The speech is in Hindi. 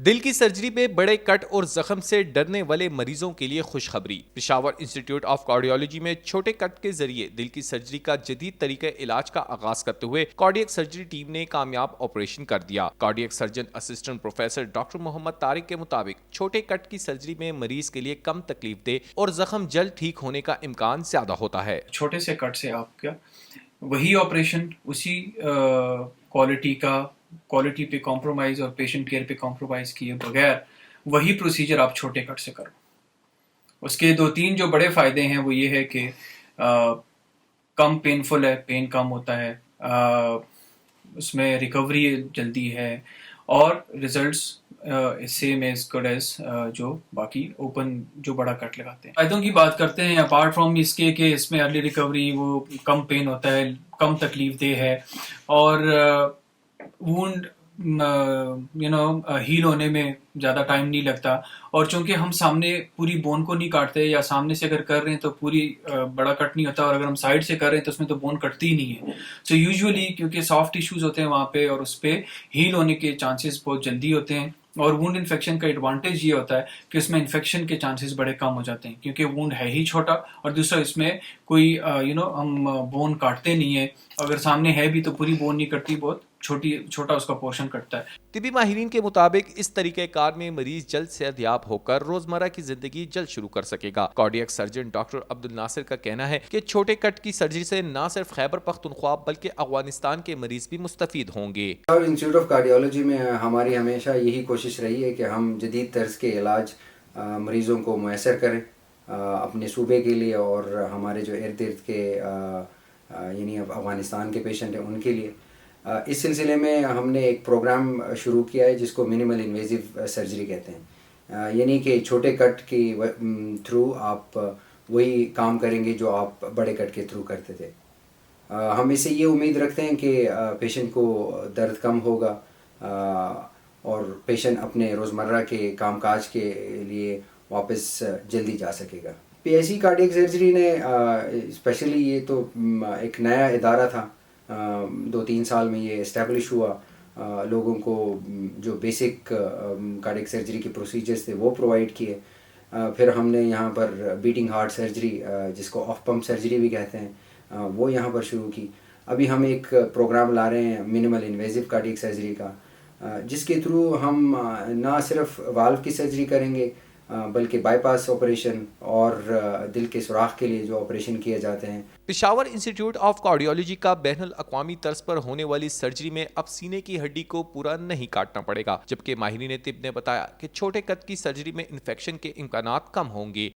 दिल की सर्जरी में बड़े कट और जख्म से डरने वाले मरीजों के लिए खुशखबरी। पेशावर इंस्टीट्यूट ऑफ कार्डियोलॉजी में छोटे कट के जरिए दिल की सर्जरी का जदीद तरीके इलाज का आगाज करते हुए कार्डियक सर्जरी टीम ने कामयाब ऑपरेशन कर दिया। Cardiac surgeon assistant professor doctor Mohammad Tariq के मुताबिक छोटे कट की सर्जरी में मरीज के लिए कम तकलीफ दे और जख्म जल्द ठीक होने का इम्कान ज्यादा होता है। छोटे से कट से आपका वही ऑपरेशन उसी क्वालिटी पे कॉम्प्रोमाइज़ और पेशेंट केयर पे कॉम्प्रोमाइज़ किए बगैर वही प्रोसीजर आप छोटे कट से करो। उसके 2-3 जो बड़े फ़ायदे हैं वो ये है कि कम पेनफुल है, पेन कम होता है, उसमें रिकवरी जल्दी है और results same as good as जो बाकी ओपन जो बड़ा कट लगाते हैं। फायदों की बात करते हैं अपार्ट फ्रॉम इसके कि इसमें अर्ली रिकवरी, वो कम पेन होता है, कम तकलीफ दे है और वुंड हील होने में ज़्यादा टाइम नहीं लगता। और चूंकि हम सामने पूरी बोन को नहीं काटते या सामने से अगर कर रहे हैं तो पूरी बड़ा कट नहीं होता और अगर हम साइड से कर रहे हैं तो उसमें तो बोन कटती ही नहीं है। सो यूजुअली क्योंकि सॉफ्ट टिश्यूज होते हैं वहाँ पे और उस पर हील होने के चांसेस बहुत जल्दी होते हैं। और वुंड इन्फेक्शन का एडवांटेज ये होता है कि उसमें इन्फेक्शन के चांसेस बड़े कम हो जाते हैं क्योंकि वुंड है ही छोटा और दूसरा इसमें कोई हम बोन काटते नहीं है। अगर सामने है भी तो पूरी बोन नहीं कटती, बहुत छोटा उसका पोर्शन कटता है। तिबी माहिरीन के मुताबिक इस तरीके कार में मरीज जल्द सेहतयाब होकर रोजमर्रा की जिंदगी जल्द शुरू कर सकेगा। Cardiac surgeon doctor Abdul Nasir का कहना है कि छोटे कट की सर्जरी से न सिर्फ खैबर पख्तूनख्वा बल्कि अफगानिस्तान के मरीज भी मुस्तफीद होंगे। इंस्टीट्यूट ऑफ कार्डियोलॉजी में हमारी हमेशा यही कोशिश रही है कि हम जदीद तर्ज के इलाज मरीज़ों को मैसर करें अपने सूबे के लिए और हमारे जो इर्द गिर्द के यानी अफ़गानिस्तान के पेशेंट हैं उनके लिए। इस सिलसिले में हमने एक प्रोग्राम शुरू किया है जिसको मिनिमल इन्वेजिव सर्जरी कहते हैं। यानी कि छोटे कट की थ्रू आप वही काम करेंगे जो आप बड़े कट के थ्रू करते थे। हम इससे ये उम्मीद रखते हैं कि पेशेंट को दर्द कम होगा और पेशेंट अपने रोज़मर्रा के कामकाज के लिए वापस जल्दी जा सकेगा। पीएससी कार्डियक सर्जरी ने स्पेशली ये तो एक नया इदारा था, 2-3 साल में ये इस्टेब्लिश हुआ। लोगों को जो बेसिक कार्डियक सर्जरी के प्रोसीजर्स थे वो प्रोवाइड किए। फिर हमने यहाँ पर बीटिंग हार्ट सर्जरी जिसको ऑफ पम्प सर्जरी भी कहते हैं वो यहाँ पर शुरू की। अभी हम एक प्रोग्राम ला रहे हैं मिनिमल इन्वेजिव कार्डियक सर्जरी का, जिसके थ्रू हम ना सिर्फ वाल्व की सर्जरी करेंगे बल्कि बाईपास ऑपरेशन और दिल के सुराख के लिए जो ऑपरेशन किए जाते हैं। पेशावर इंस्टीट्यूट ऑफ कार्डियोलॉजी का बैनुल अक़वामी तर्ज पर होने वाली सर्जरी में अब सीने की हड्डी को पूरा नहीं काटना पड़ेगा, जबकि माहिरीन तिब ने बताया कि छोटे कद की सर्जरी में इन्फेक्शन के इम्कानात कम होंगे।